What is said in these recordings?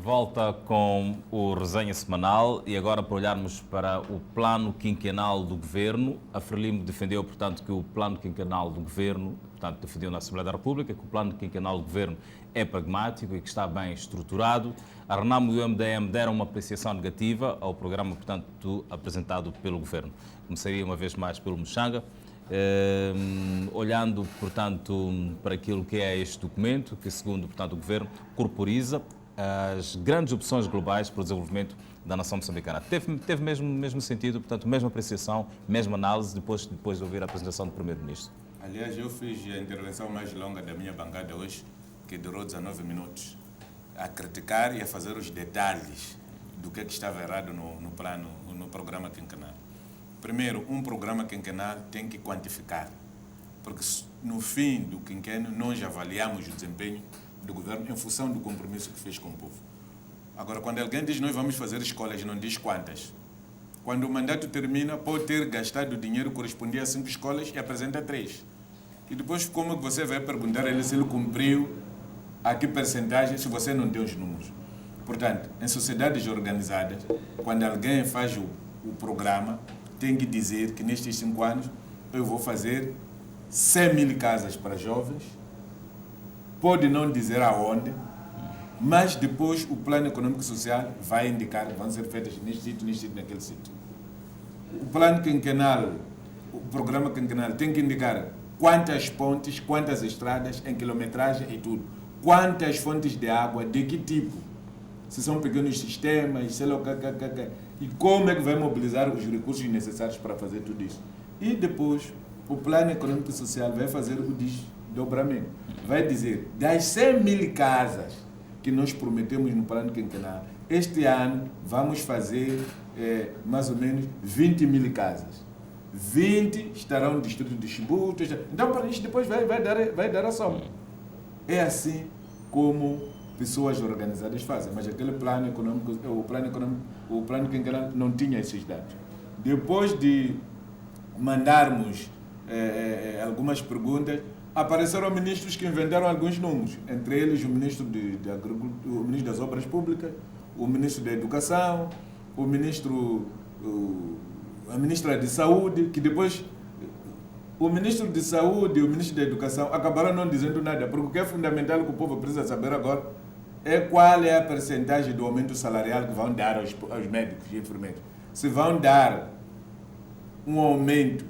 volta com o Resenha Semanal e agora para olharmos para o plano quinquenal do Governo. A Frelimo defendeu, portanto, que o plano quinquenal do Governo, portanto, defendeu na Assembleia da República, que o plano quinquenal do Governo é pragmático e que está bem estruturado. A Renamo e o MDM deram uma apreciação negativa ao programa, portanto, apresentado pelo Governo. Começaria uma vez mais pelo Muxanga. Olhando, portanto, para aquilo que é este documento, que segundo, portanto, o Governo corporiza as grandes opções globais para o desenvolvimento da nação moçambicana. Teve mesmo sentido, portanto, mesma apreciação, mesma análise, depois de ouvir a apresentação do Primeiro-Ministro? Aliás, eu fiz a intervenção mais longa da minha bancada hoje, que durou 19 minutos, a criticar e a fazer os detalhes do que estava errado no programa quinquenal. Primeiro, um programa quinquenal tem que quantificar, porque no fim do quinquênio nós avaliamos o desempenho do governo em função do compromisso que fez com o povo. Agora, quando alguém diz nós vamos fazer escolas, não diz quantas. Quando o mandato termina, pode ter gastado dinheiro correspondia a 5 escolas e apresenta 3. E depois como que você vai perguntar a ele se ele cumpriu a que percentagem, se você não tem os números. Portanto, em sociedades organizadas, quando alguém faz o programa, tem que dizer que nestes 5 anos eu vou fazer 100 mil casas para jovens, pode não dizer aonde, mas depois o plano econômico e social vai indicar que vão ser feitas neste sítio, naquele sítio. O plano quinquenal, o programa quinquenal tem que indicar quantas pontes, quantas estradas, em quilometragem e tudo. Quantas fontes de água, de que tipo. Se são pequenos sistemas, sei lá o que. E como é que vai mobilizar os recursos necessários para fazer tudo isso. E depois, o plano econômico e social vai fazer o desdobramento. Vai dizer, das 100 mil casas que nós prometemos no plano quinquenal, este ano vamos fazer mais ou menos 20 mil casas. 20 estarão no distrito de Chimbuto. Então, para isso, depois vai dar a soma. É assim como pessoas organizadas fazem, mas aquele plano econômico, o plano quinquenal não tinha esses dados. Depois de mandarmos algumas perguntas, apareceram ministros que inventaram alguns números, entre eles o ministro o ministro das Obras Públicas, o ministro da Educação, a ministra de Saúde, que depois o ministro de Saúde e o ministro da Educação acabaram não dizendo nada, porque o que é fundamental que o povo precisa saber agora é qual é a percentagem do aumento salarial que vão dar aos médicos e enfermeiros. Se vão dar um aumento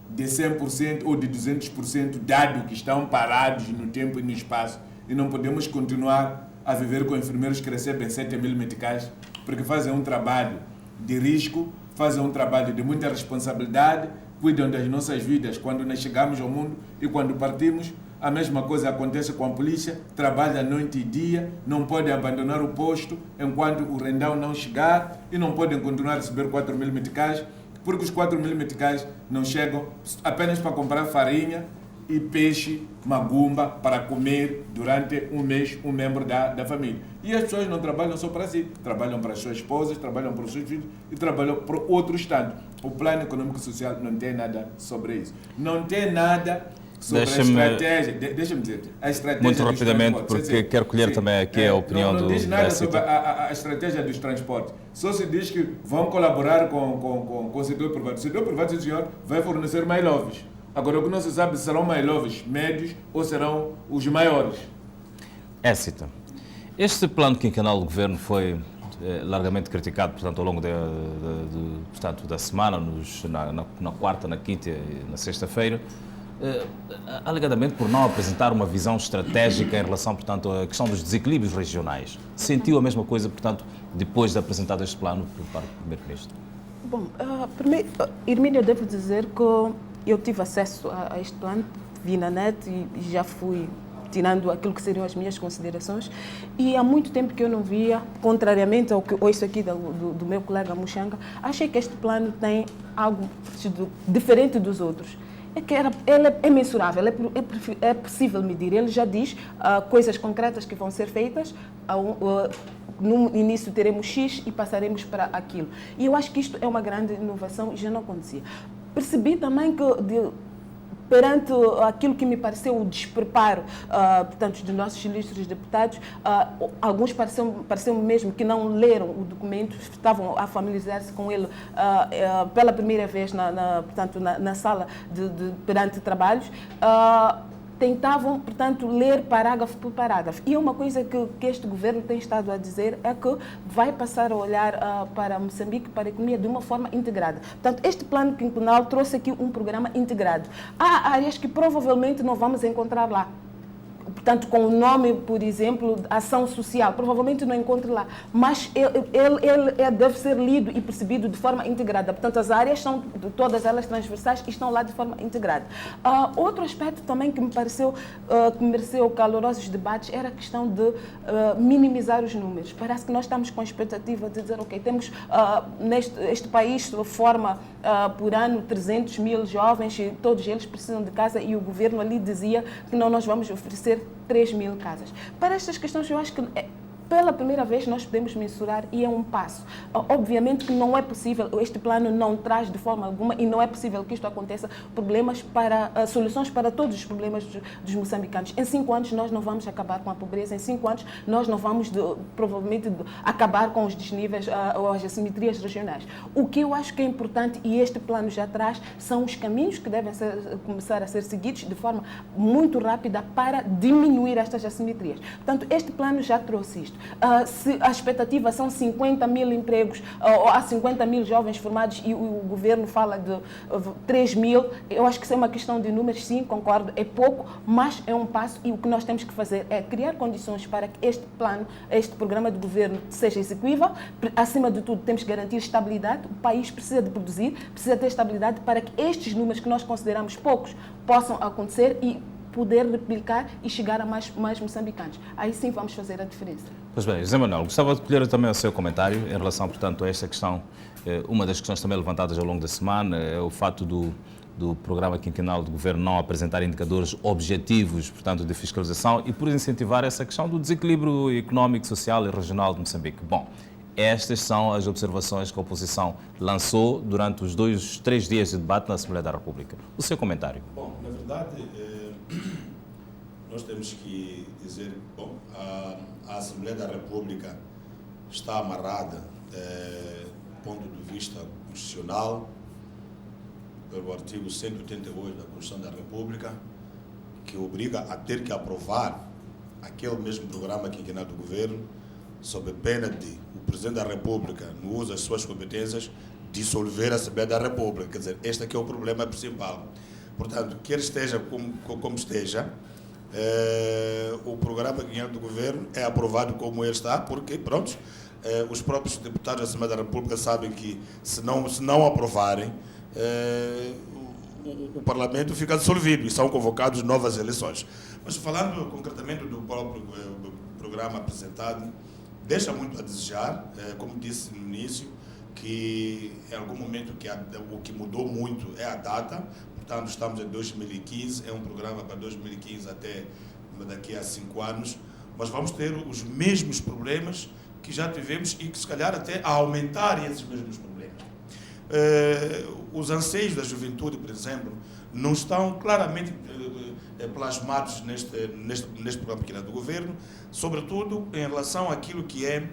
de 100% ou de 200%, dado que estão parados no tempo e no espaço, e não podemos continuar a viver com enfermeiros que recebem 7 mil meticais, porque fazem um trabalho de risco, fazem um trabalho de muita responsabilidade, cuidam das nossas vidas quando nós chegamos ao mundo e quando partimos. A mesma coisa acontece com a polícia, trabalha noite e dia, não podem abandonar o posto enquanto o rendão não chegar e não podem continuar a receber 4 mil meticais, porque os 4 mil meticais não chegam apenas para comprar farinha e peixe, magumba, para comer durante um mês um membro da família. E as pessoas não trabalham só para si, trabalham para as suas esposas, trabalham para os seus filhos e trabalham para outros tanto. O plano econômico e social não tem nada sobre isso. Não tem nada sobre a estratégia. Deixa-me dizer, a estratégia. Muito rapidamente, porque quero colher também aqui a opinião do. Não diz nada sobre a estratégia dos transportes. Só se diz que vão colaborar com o setor privado. O setor privado, sim, senhor, vai fornecer mais-loves. Agora, o que não se sabe se serão mais-loves médios ou serão os maiores. Écita, este plano quinquenal do Governo foi largamente criticado, portanto, ao longo portanto, da semana, na quarta, na quinta e na sexta-feira, alegadamente por não apresentar uma visão estratégica em relação, portanto, à questão dos desequilíbrios regionais. Sentiu a mesma coisa, portanto, depois de apresentado este plano por parte do Primeiro-Ministro? Bom, primeiro, Hermínio, eu devo dizer que eu tive acesso a este plano, vi na net e já fui tirando aquilo que seriam as minhas considerações. E há muito tempo que eu não via, contrariamente ao que ouço aqui do meu colega Muxanga, achei que este plano tem algo diferente dos outros. É que ele é mensurável, é possível medir. Ele já diz coisas concretas que vão ser feitas. No início teremos X e passaremos para aquilo. E eu acho que isto é uma grande inovação e já não acontecia. Percebi também que perante aquilo que me pareceu o despreparo, portanto, dos nossos ilustros deputados, alguns pareceu mesmo que não leram o documento, estavam a familiarizar-se com ele pela primeira vez portanto, na sala perante trabalhos, tentavam, portanto, ler parágrafo por parágrafo. E uma coisa que este governo tem estado a dizer é que vai passar a olhar para Moçambique, para a economia, de uma forma integrada. Portanto, este plano quinquenal trouxe aqui um programa integrado. Há áreas que provavelmente não vamos encontrar lá. Portanto, com o nome, por exemplo, ação social, provavelmente não encontre lá, mas ele deve ser lido e percebido de forma integrada. Portanto, as áreas são todas elas transversais e estão lá de forma integrada. Outro aspecto também que me pareceu que mereceu calorosos debates era a questão de minimizar os números. Parece que nós estamos com a expectativa de dizer, ok, temos este país forma por ano 300 mil jovens e todos eles precisam de casa, e o governo ali dizia que não, nós vamos oferecer 3 mil casas. Para estas questões, eu acho que pela primeira vez nós podemos mensurar e é um passo. Obviamente que não é possível, este plano não traz de forma alguma, e não é possível que isto aconteça, soluções para todos os problemas dos moçambicanos. Em 5 anos nós não vamos acabar com a pobreza, em 5 anos nós não vamos provavelmente acabar com os desníveis ou as assimetrias regionais. O que eu acho que é importante, e este plano já traz, são os caminhos que devem começar a ser seguidos de forma muito rápida para diminuir estas assimetrias. Portanto, este plano já trouxe isto. Se a expectativa são 50 mil empregos, ou há 50 mil jovens formados e o governo fala de 3 mil, eu acho que isso é uma questão de números, sim, concordo, é pouco, mas é um passo, e o que nós temos que fazer é criar condições para que este plano, este programa de governo seja execuível. Acima de tudo, temos que garantir estabilidade. O país precisa de produzir, precisa ter estabilidade para que estes números que nós consideramos poucos possam acontecer e poder replicar e chegar a mais moçambicanos. Aí sim vamos fazer a diferença. Pois bem, José Manuel, gostava de colher também o seu comentário em relação, portanto, a esta questão. Uma das questões também levantadas ao longo da semana é o fato do programa quinquenal do governo não apresentar indicadores objetivos, portanto, de fiscalização e por incentivar essa questão do desequilíbrio económico, social e regional de Moçambique. Bom, estas são as observações que a oposição lançou durante os 3 dias de debate na Assembleia da República. O seu comentário? Bom, na verdade, nós temos que dizer, bom, a Assembleia da República está amarrada do ponto de vista constitucional pelo artigo 188 da Constituição da República, que obriga a ter que aprovar aquele mesmo programa quinquenal do governo, sob pena de o Presidente da República, no uso das suas competências, dissolver a Assembleia da República. Quer dizer, este aqui é o problema principal. Portanto, quer esteja como esteja, o programa quinquenal do governo é aprovado como ele está, porque, pronto, os próprios deputados da Assembleia da República sabem que, se não aprovarem, o Parlamento fica dissolvido e são convocadas novas eleições. Mas, falando concretamente do próprio programa apresentado, deixa muito a desejar, como disse no início, que em algum momento o que mudou muito é a data. Portanto, estamos em 2015, é um programa para 2015 até daqui a 5 anos, mas vamos ter os mesmos problemas que já tivemos e que se calhar até a aumentar esses mesmos problemas. Os anseios da juventude, por exemplo, não estão claramente plasmados neste programa pequeno do governo, sobretudo em relação àquilo que é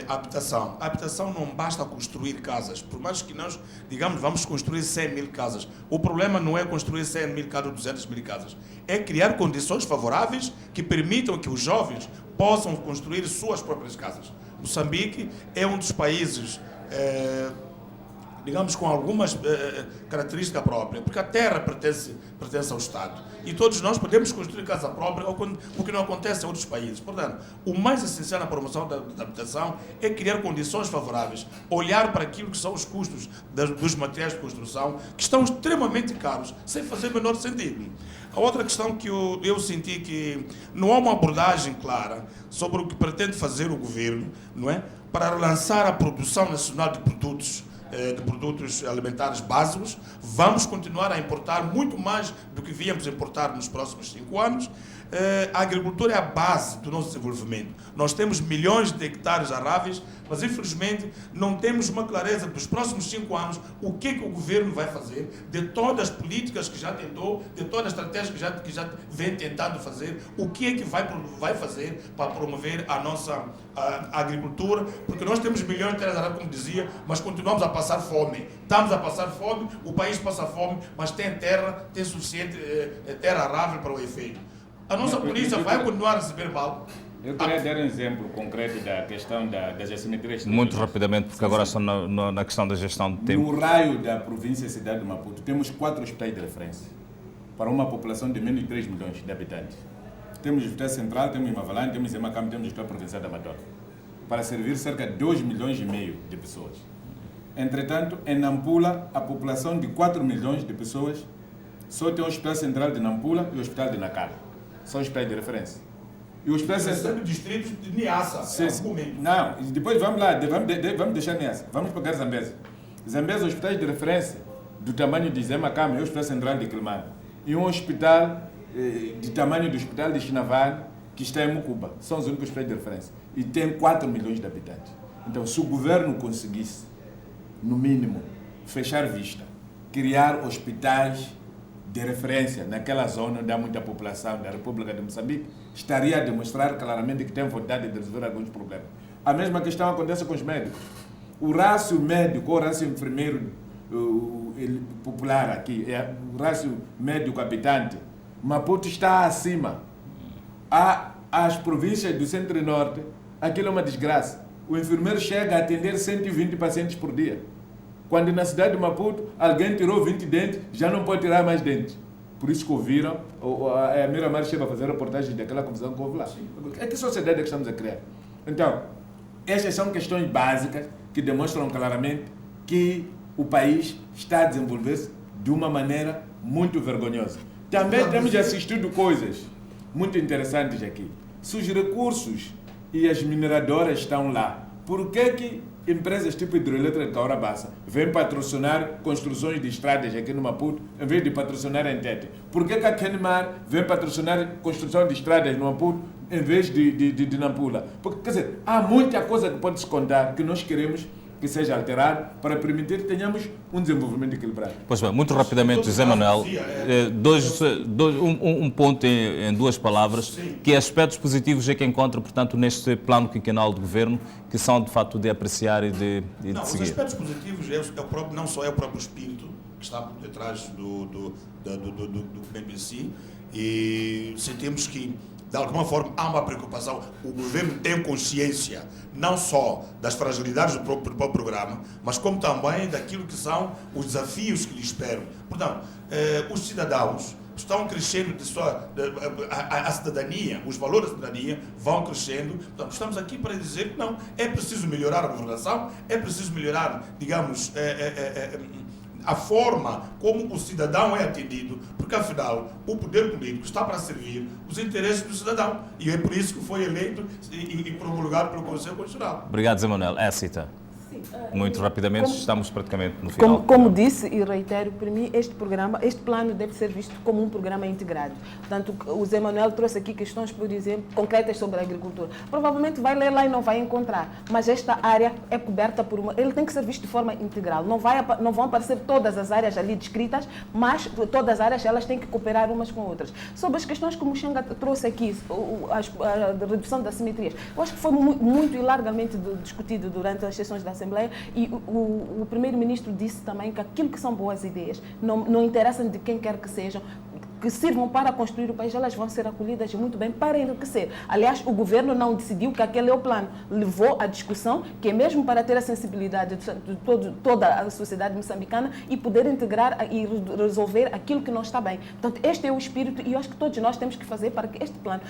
a habitação. A habitação não basta construir casas, por mais que nós digamos vamos construir 100 mil casas. O problema não é construir 100 mil casas ou 200 mil casas, é criar condições favoráveis que permitam que os jovens possam construir suas próprias casas. Moçambique é um dos países digamos, com algumas características próprias, porque a terra pertence ao Estado. E todos nós podemos construir casa própria, o que não acontece em outros países. Portanto, o mais essencial na promoção da habitação é criar condições favoráveis, olhar para aquilo que são os custos dos materiais de construção, que estão extremamente caros, sem fazer o menor sentido. A outra questão que eu senti que não há uma abordagem clara sobre o que pretende fazer o governo, não é? Para relançar a produção nacional de produtos de produtos alimentares básicos. Vamos continuar a importar muito mais do que víamos importar nos próximos 5 anos. A agricultura é a base do nosso desenvolvimento. Nós temos milhões de hectares aráveis, mas infelizmente não temos uma clareza dos próximos 5 anos o que o governo vai fazer, de todas as políticas que já tentou, de todas as estratégias que já vem tentando fazer, o que é que vai fazer para promover a nossa agricultura, porque nós temos milhões de hectares aráveis, como dizia, mas continuamos a passar fome. Estamos a passar fome, o país passa fome, mas tem suficiente terra arável para o efeito. A nossa polícia vai continuar a receber mal. Eu queria dar um exemplo concreto da questão das assimetrias. Muito rapidamente, porque agora estão na questão da gestão de tempo. No raio da província e cidade de Maputo, temos 4 hospitais de referência para uma população de menos de 3 milhões de habitantes. Temos o Hospital Central, temos em Mavalane, temos em Macame, temos o Hospital Provincial da Amadora, para servir cerca de 2,5 milhões de pessoas. Entretanto, em Nampula, a população de 4 milhões de pessoas só tem o Hospital Central de Nampula e o Hospital de Nacala. São hospitais de referência. E os sempre distritos de Niassa. Não, depois vamos lá, vamos deixar Niassa. Vamos pegar Zambeze. Zambeze, hospitais de referência do tamanho de Zé Macame, é o Hospital Central de Quilomane. E um hospital de tamanho do Hospital de Chinavane, que está em Mucuba. São os únicos hospitais de referência. E tem 4 milhões de habitantes. Então, se o governo conseguisse, no mínimo, fechar vista, criar hospitais de referência naquela zona onde há muita população da República de Moçambique, estaria a demonstrar claramente que tem vontade de resolver alguns problemas. A mesma questão acontece com os médicos. O rácio médico ou rácio enfermeiro popular aqui, o rácio médico habitante, Maputo está acima. As províncias do centro e norte, aquilo é uma desgraça. O enfermeiro chega a atender 120 pacientes por dia. Quando na cidade de Maputo, alguém tirou 20 dentes, já não pode tirar mais dentes. Por isso que ouviram, a Miramar chega a fazer reportagem daquela confusão que houve lá. Que sociedade é que estamos a criar? Então, estas são questões básicas que demonstram claramente que o país está a desenvolver-se de uma maneira muito vergonhosa. Também temos assistido coisas muito interessantes aqui. Se os recursos e as mineradoras estão lá, por que empresas tipo Hidroelétrica de Caurabaça vêm patrocinar construções de estradas aqui no Maputo em vez de patrocinar a Entete? Por que a Kenmar vem patrocinar construção de estradas no Maputo em vez de Nampula? Porque, quer dizer, há muita coisa que pode se contar que nós queremos que seja alterado para permitir que tenhamos um desenvolvimento equilibrado. Pois bem, muito rapidamente, José Manuel, um ponto em 2 palavras, que aspectos positivos é que encontra, portanto, neste plano quinquenal do governo, que são, de facto, de apreciar e de seguir? Os aspectos positivos não só é o próprio espírito que está por detrás do documento em si, e sentimos que, de alguma forma, há uma preocupação. O governo tem consciência não só das fragilidades do próprio programa, mas como também daquilo que são os desafios que lhe esperam. Portanto, os cidadãos estão crescendo, a cidadania, os valores da cidadania vão crescendo. Portanto, estamos aqui para dizer que não, é preciso melhorar a governação, é preciso melhorar, digamos, a forma como o cidadão é atendido, porque afinal o poder político está para servir os interesses do cidadão, e é por isso que foi eleito e promulgado pelo Conselho Constitucional. Obrigado, Zé Manuel. Cita. Muito rapidamente, estamos praticamente no final. Como disse e reitero, para mim este plano deve ser visto como um programa integrado. Portanto, o Zé Manuel trouxe aqui questões, por exemplo, concretas sobre a agricultura. Provavelmente vai ler lá e não vai encontrar, mas esta área é coberta por uma... Ele tem que ser visto de forma integral. Não vão aparecer todas as áreas ali descritas, mas todas as áreas elas têm que cooperar umas com outras. Sobre as questões que o Muxanga trouxe aqui, a redução das assimetrias, eu acho que foi muito e largamente discutido durante as sessões da Assembleia, e o primeiro-ministro disse também que aquilo que são boas ideias não interessam de quem quer que sejam, que sirvam para construir o país, elas vão ser acolhidas muito bem para enriquecer. Aliás, o governo não decidiu que aquele é o plano. Levou à discussão, que é mesmo para ter a sensibilidade de toda a sociedade moçambicana e poder integrar e resolver aquilo que não está bem. Portanto, este é o espírito e eu acho que todos nós temos que fazer para que este plano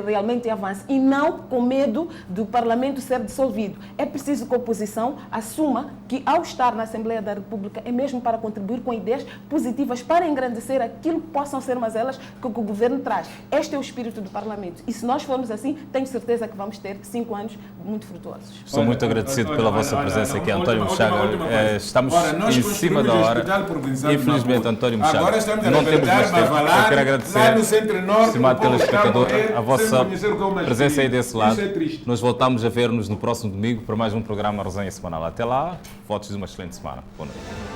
realmente avance e não com medo do Parlamento ser dissolvido. É preciso que a oposição assuma que ao estar na Assembleia da República é mesmo para contribuir com ideias positivas para engrandecer aquilo que possam ser mazelas que o governo traz. Este é o espírito do Parlamento. E se nós formos assim, tenho certeza que vamos ter 5 anos muito frutuosos. Estou muito agradecido pela vossa presença aqui, António Muxaga. Estamos em cima da hora. Infelizmente, António Muxaga, não temos mais tempo. Eu quero agradecer, estimado telespectador, a vossa presença aí desse lado. Nós voltamos a ver-nos no próximo domingo para mais um programa Resenha Semanal. Até lá, votos de uma excelente semana. Boa noite.